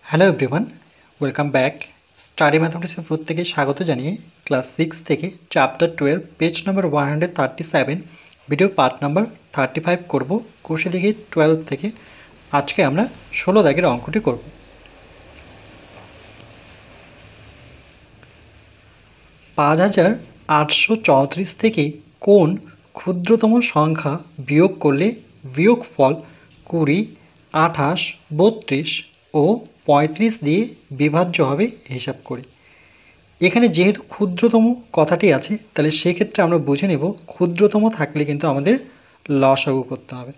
Hello everyone, welcome back. Study ম্যাথমেটিক্সের প্রত্যেকে স্বাগত জানিয়ে ক্লাস 6 থেকে chapter 12 page number 137 video part number 35 করব। কোষে দেখি 12 থেকে আজকে আমরা 16 দাগের অঙ্কটি করব। 5834 থেকে কোন ক্ষুদ্রতম সংখ্যা বিয়োগ করলে বিয়োগফল 20, 28, 32 ও 35 দিয়ে বিভাজ্য হবে হিসাব করি। এখানে যেহেতু ক্ষুদ্রতম কথাটি আছে, তাহলে সেক্ষেত্রে আমরা বুঝে নেব ক্ষুদ্রতম থাকলে কিন্তু আমাদের লসাগু করতে হবে,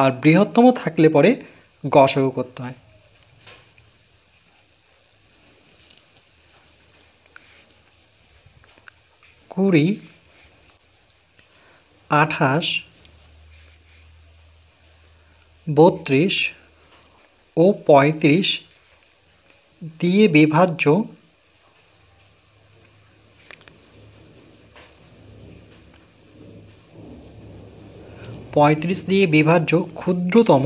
আর বৃহত্তম থাকলে পরে গসাগু করতে হয়। কুড়ি, 28, 32 ও 35 দিয়ে বিভাজ্য 35 দিয়ে বিভাজ্য ক্ষুদ্রতম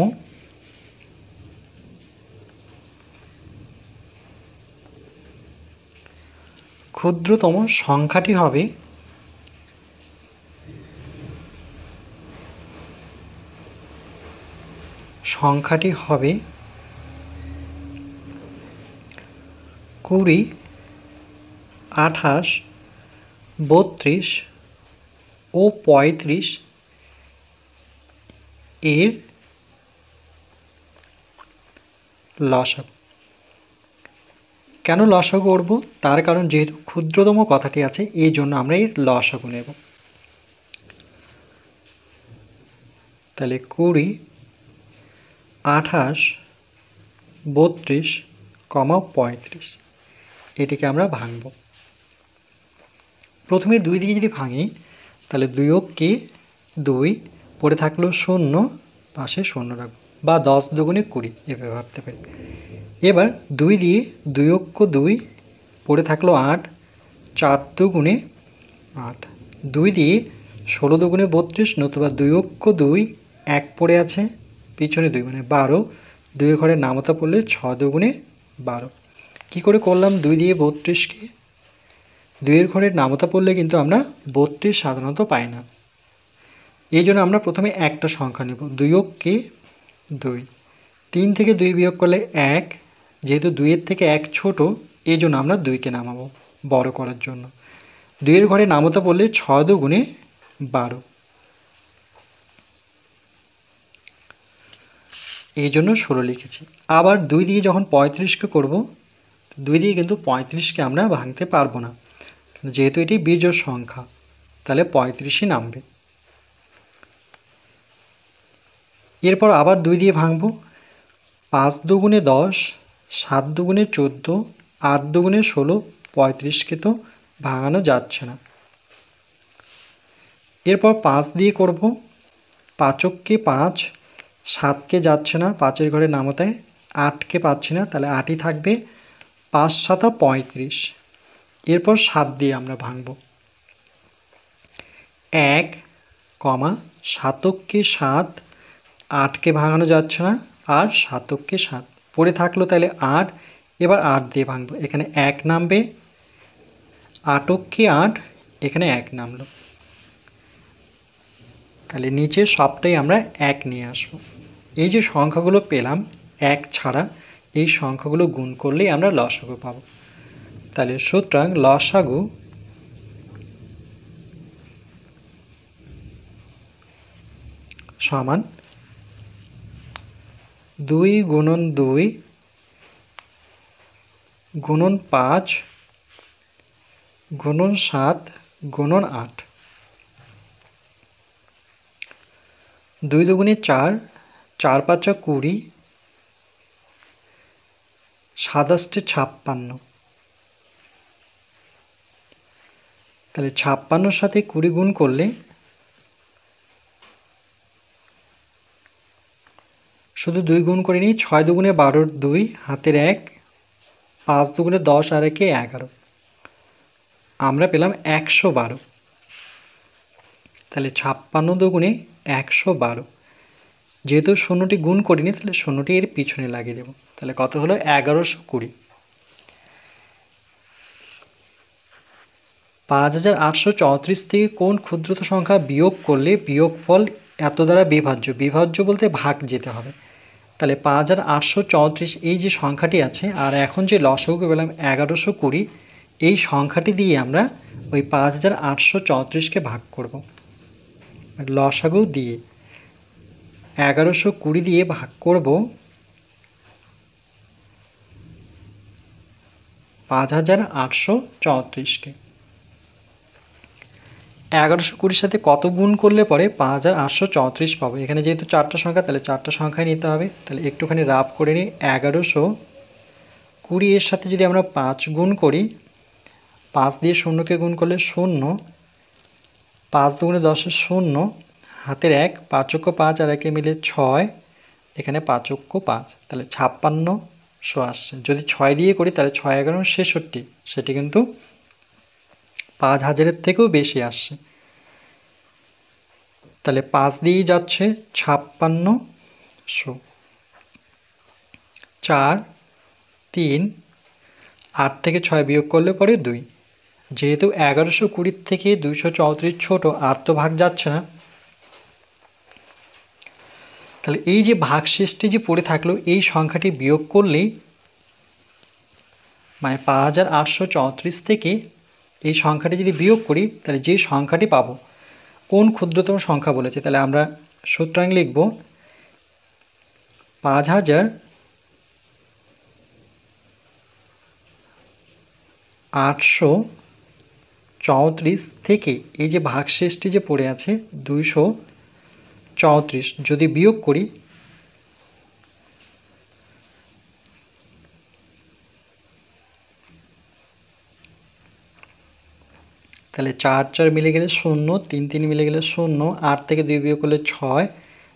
সংখ্যাটি হবে 20, 28, 32 ও 35 এর লসাগু। কেন লসাগু করব? তার কারণ যেহেতু ক্ষুদ্রতম কথাটি আছে, এই জন্য আমরা এর লসাগু নেব। তাহলে 20, 28, 32, 35 এটিকে আমরা ভাঙব। প্রথমে 2 দিয়ে যদি ভাঙি তাহলে 2 কে 2, পড়ে থাকলো 0, পাশে 0 রাখবো, বা 10 দুগুণে 20 এভাবে ভাবতে পারি। এবার 2 দিয়ে 2 2, পড়ে থাকলো 8, 4 দুগুণে 8, 2 দিয়ে 16 দুগুণে 32, নতুবা 2 2, 1 পড়ে আছে পিছনে 2 মানে 12, 2 ঘরে নামতা পড়লে 6 দুগুণে 12। কী করে করলাম? 2 দিয়ে 32কে 2 ঘরের নামতা পড়লে কিন্তু আমরা 32 সাধারণত পাই না, এই জন্য আমরা প্রথমে একটা সংখ্যা নেব, 2 কে 2। 3 থেকে 2 বিয়োগ করলে 1, যেহেতু 2-এর থেকে 1 ছোট, এই জন্য আমরা 2কে নামাবো বড় করার জন্য। 2-এর ঘরে নামতা পড়লে 6 দুগুণে 12, এই জন্য 16 লিখেছি। আবার 2 দিয়ে যখন 35কে করব, 2 দিয়ে কিন্তু 35কে আমরা ভাঙতে পারবো না, যেহেতু এটি বিজোড় সংখ্যা, তাহলে 35ই নামবে। এরপর আবার 2 দিয়ে ভাঙব, 5 দুগুণে 10, 7 দুগুণে 14, 8 দুগুণে 16, 35কে তো ভাঙানো যাচ্ছে না। এরপর 5 দিয়ে করব, 5কে 5, 7কে যাচ্ছে না, 5-এর ঘরে নামতায়, 8কে পাচ্ছি না, তাহলে 8ই থাকবে, 5 7 35। এরপর 7 দিয়ে আমরা ভাঙব, 1, 7কে 7, 8কে ভাঙানো যাচ্ছে না, আর 7কে 7 পড়ে থাকলো, তাহলে 8। এবার 8 দিয়ে ভাঙবো, এখানে 1 নামবে, 8কে 8, এখানে 1 নামলো, তাহলে নিচে সবটাই আমরা 1 নিয়ে আসবো। এই যে সংখ্যাগুলো পেলাম 1 ছাড়া, এই সংখ্যাগুলো গুণ করলেই আমরা লসাগু পাবো। তাহলে সুতরাং লসাগু সমান 2 গুণন 2 গুণন 5 গুণন 7 গুণন 8, 2 দুগুণে 4, 4 5 20, 27 56। তাহলে 56-র সাথে 20 গুণ করলে শুধু 2 গুণ করে নিই, 6 দুগুণে 12, 2 হাতের 1, 5 দুগুণে 10 আর 1-এ 11, আমরা পেলাম 112। তাহলে 56 দুগুণে 112, যেহেতু শূন্যটি গুণ করিনি তাহলে শূন্যটি এর পিছনে লাগিয়ে দেব। তাহলে কত হলো 1120। 5834 থেকে কোন ক্ষুদ্রতম সংখ্যা বিয়োগ করলে বিয়োগফল এত দ্বারা বিভাজ্য? বিভাজ্য বলতে ভাগ যেতে হবে। তাহলে 5834 এই যে সংখ্যাটি আছে আর এখন যে লসাগু পেলাম 1120, এই সংখ্যাটি দিয়ে আমরা ওই 5834কে ভাগ করব। লসাগু দিয়ে 1120 দিয়ে ভাগ করব 5834কে। 1120 সাথে কত গুণ করলে পরে 5834 পাবো? এখানে যেহেতু চারটা সংখ্যা তাহলে চারটা সংখ্যায় নিতে হবে। তাহলে একটুখানি রাফ করে নিই। 1120 এর সাথে যদি আমরা 5 গুণ করি, 5 দিয়ে শূন্যকে গুণ করলে 0, 5 দুগুণে 10 0, হাতের 1, 5 × 5 আর 1 মিলে 6, এখানে 5 × 5 তাহলে 5600 আসছে। যদি 6 দিয়ে করি তাহলে 6 × 11 66, সেটি কিন্তু 5000-এর থেকেও বেশি আসছে। তাহলে 5 দিয়েই যাচ্ছে 5600, 4, 3, 8 থেকে 6 বিয়োগ করলে পরে 2। যেহেতু 1120 থেকে 234 ছোট, আর তো ভাগ যাচ্ছে না, তাহলে এই যে ভাগশেষটি যে পড়ে থাকলো এই সংখ্যাটি বিয়োগ করলেই, মানে 5834 থেকে এই সংখ্যাটি যদি বিয়োগ করি তাহলে যে সংখ্যাটি পাবো, কোন ক্ষুদ্রতম সংখ্যা বলেছে, তাহলে আমরা সূত্রাং লিখব 5834 থেকে এই যে ভাগশেষটি যে পড়ে আছে 234 যদি বিয়োগ করি, তাহলে 4 4 মিলে গেলে 0, 3 3 মিলে গেলে 0, 8 থেকে 2 বিয়োগ করলে 6,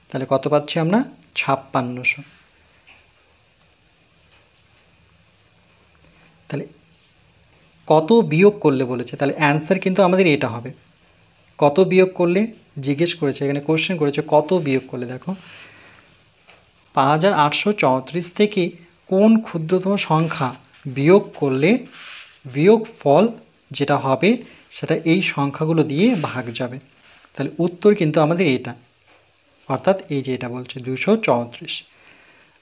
তাহলে কত পাচ্ছি আমরা? 5600। তাহলে কত বিয়োগ করলে বলেছে, তাহলে অ্যান্সার কিন্তু আমাদের এটা হবে। কত বিয়োগ করলে জিজ্ঞেস করেছে, এখানে কোশ্চেন করেছে কত বিয়োগ করলে। দেখো 5834 থেকে কোন ক্ষুদ্রতম সংখ্যা বিয়োগ করলে বিয়োগফল যেটা হবে সেটা এই সংখ্যাগুলো দিয়ে ভাগ যাবে। তাহলে উত্তর কিন্তু আমাদের এটা, অর্থাৎ এই যে এটা বলছে 234।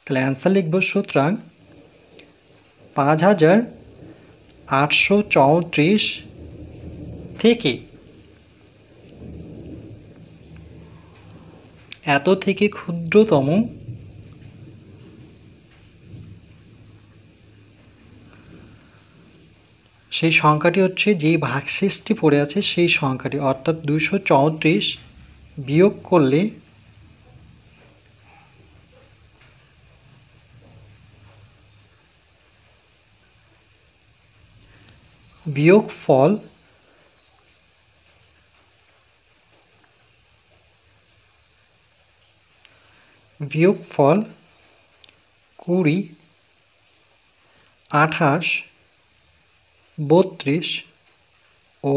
তাহলে অ্যান্সার লিখব, সুতরাং 5834 থেকে এত থেকে ক্ষুদ্রতম সেই সংখ্যাটি হচ্ছে যেই ভাগশেষটি পড়ে আছে সেই সংখ্যাটি, অর্থাৎ 234 বিয়োগ করলে বিয়োগফল বিয়োগফল 20, 28, 32 ও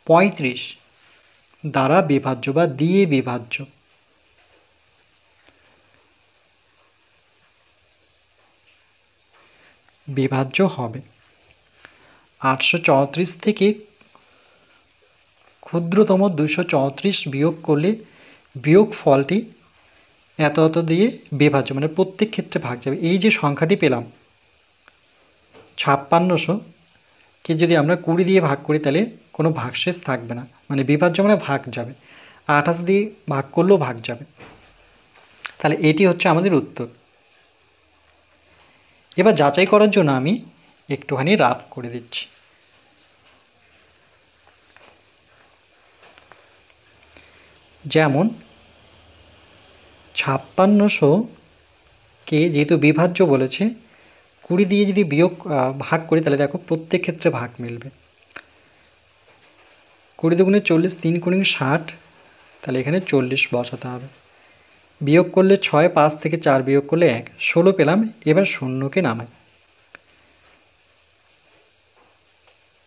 35 দ্বারা বিভাজ্য বা দিয়ে বিভাজ্য। বিভাজ্য হবে। 834 থেকে ক্ষুদ্রতম 234 বিয়োগ করলে বিয়োগফলটি এত এত দিয়ে বিভাজ্য, মানে প্রত্যেক ক্ষেত্রে ভাগ যাবে। এই যে সংখ্যাটি পেলাম 5600 কে যদি আমরা 20 দিয়ে ভাগ করি তাহলে কোনো ভাগশেষ থাকবে না, মানে বিভাজ্য মানে ভাগ যাবে। 28 দিয়ে ভাগ করলেও ভাগ যাবে। তাহলে এটি হচ্ছে আমাদের উত্তর। এবার যাচাই করার জন্য আমি একটুখানি রাফ করে দিচ্ছি। যেমন 5600কে যেহেতু বিভাজ্য বলেছে, 20 দিয়ে যদি ভাগ করি তাহলে দেখো প্রত্যেক ক্ষেত্রে ভাগ মিলবে। 20 দুগুণে 40, 3 × 60, তাহলে এখানে 40 বসাতে হবে। বিয়োগ করলে 6, 5 থেকে 4 বিয়োগ করলে 1, 16 পেলাম। এবার শূন্যকে নামাই,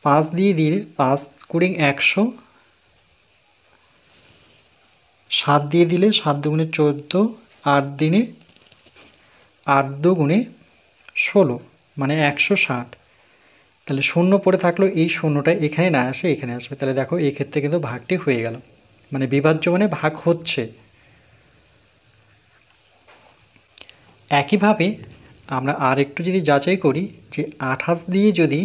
5 দিয়ে 5 × 100, 7 দিয়ে দিলে 7 দুগুণে 14, 8 দিনে 8 দুগুণে 16 মানে 160। তাহলে শূন্য পড়ে থাকলো, এই শূন্যটা এখানে না আসে এখানে আসবে। তাহলে দেখো এই ক্ষেত্রে কিন্তু ভাগটি হয়ে গেল, মানে বিভাজ্য মানে ভাগ হচ্ছে। একইভাবে আমরা আর একটু যদি যাচাই করি যে 28 দিয়ে যদি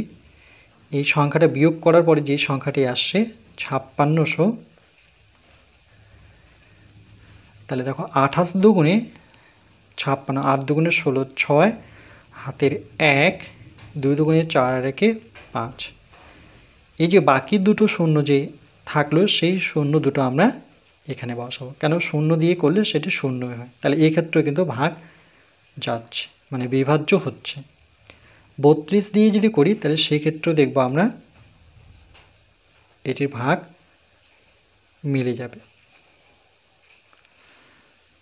এই সংখ্যাটা বিয়োগ করার পরে যে সংখ্যাটি আসছে 5600, তাহলে দেখো 28 দুগুণে 56, 8 দুগুণে 16, 6 হাতের 1, 2 দুগুণে 4 আর 1 5। এই যে বাকি দুটো শূন্য যে থাকলো সেই শূন্য দুটো আমরা এখানে বসাবো, কেন শূন্য দিয়ে করলে সেটি শূন্য হয়। তাহলে এই ক্ষেত্রে কিন্তু ভাগ যাচ্ছে, মানে বিভাজ্য হচ্ছে। 32 দিয়ে যদি করি তাহলে সেই ক্ষেত্রে দেখব আমরা এটির ভাগ মিলে যাবে।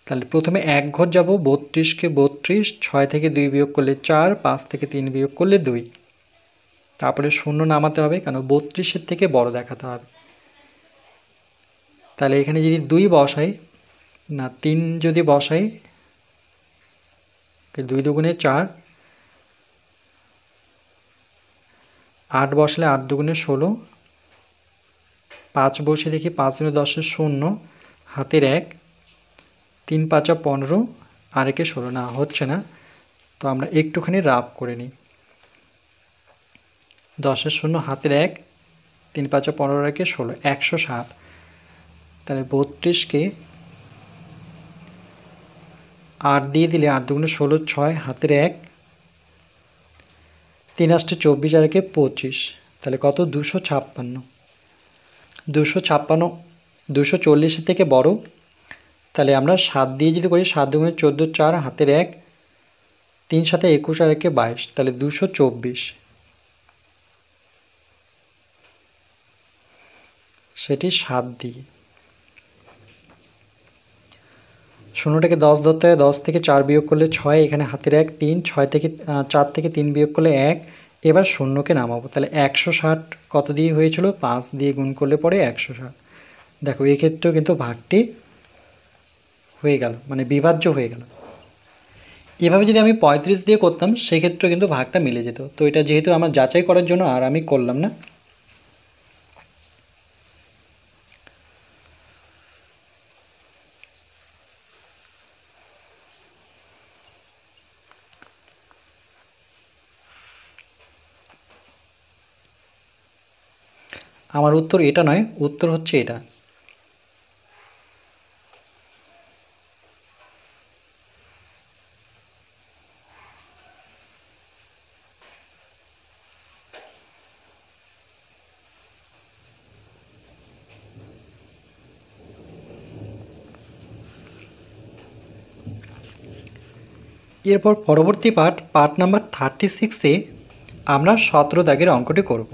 তাহলে প্রথমে এক ঘর যাব, 32কে 32, 6 থেকে 2 বিয়োগ করলে 4, 5 থেকে 3 বিয়োগ করলে 2, তারপরে শূন্য নামাতে হবে কেন 32-এর থেকে বড় দেখাতে হবে। তাহলে এখানে যদি 2 বসাই না 3 যদি বসাই, 2 দুগুণে 4, 8 বসলে 8 দুগুণে 16, 5 বসে দেখি 5 দুগুণে 10 0, হাতের 1, 3 5 15 আর 1 16, না হচ্ছে না, তো আমরা একটুখানি রাফ করে নিই। 10 0 হাতের 1, 3 5 15 আর 1 16, 160। তাহলে 32কে 8 দিয়ে দিলে 8 দুগুণে 16, 6 হাতের 1, 3 8 24 আর 1 25, তাহলে কত 256। 256 240-এর থেকে বড়, তাহলে আমরা 7 দিয়ে যদি করি 7 দুগুণে 14, 4 হাতের 1, 3 7 21 আর 1 22, তাহলে 224, সেটি 7 দিয়ে। শূন্যটাকে 10 ধরতে হয়, 10 থেকে 4 বিয়োগ করলে 6, এখানে হাতের 1 3, 6 থেকে 4 থেকে 3 বিয়োগ করলে 1, এবার শূন্যকে নামাবো। তাহলে 160 কত দিয়ে হয়েছিল 5 দিয়ে গুণ করলে পরে 160। দেখো এই ক্ষেত্রেও কিন্তু ভাগটি হয়ে গেল, মানে বিভাজ্য হয়ে গেল। এভাবে যদি আমি 35 দিয়ে করতাম সেক্ষেত্রে কিন্তু ভাগটা মিলে যেত। তো এটা যেহেতু আমার যাচাই করার জন্য আর আমি করলাম না। আমার উত্তর এটা নয়, উত্তর হচ্ছে এটা। এরপর পরবর্তী পার্ট নাম্বার 36-এ আমরা 17 দাগের অঙ্কটি করব।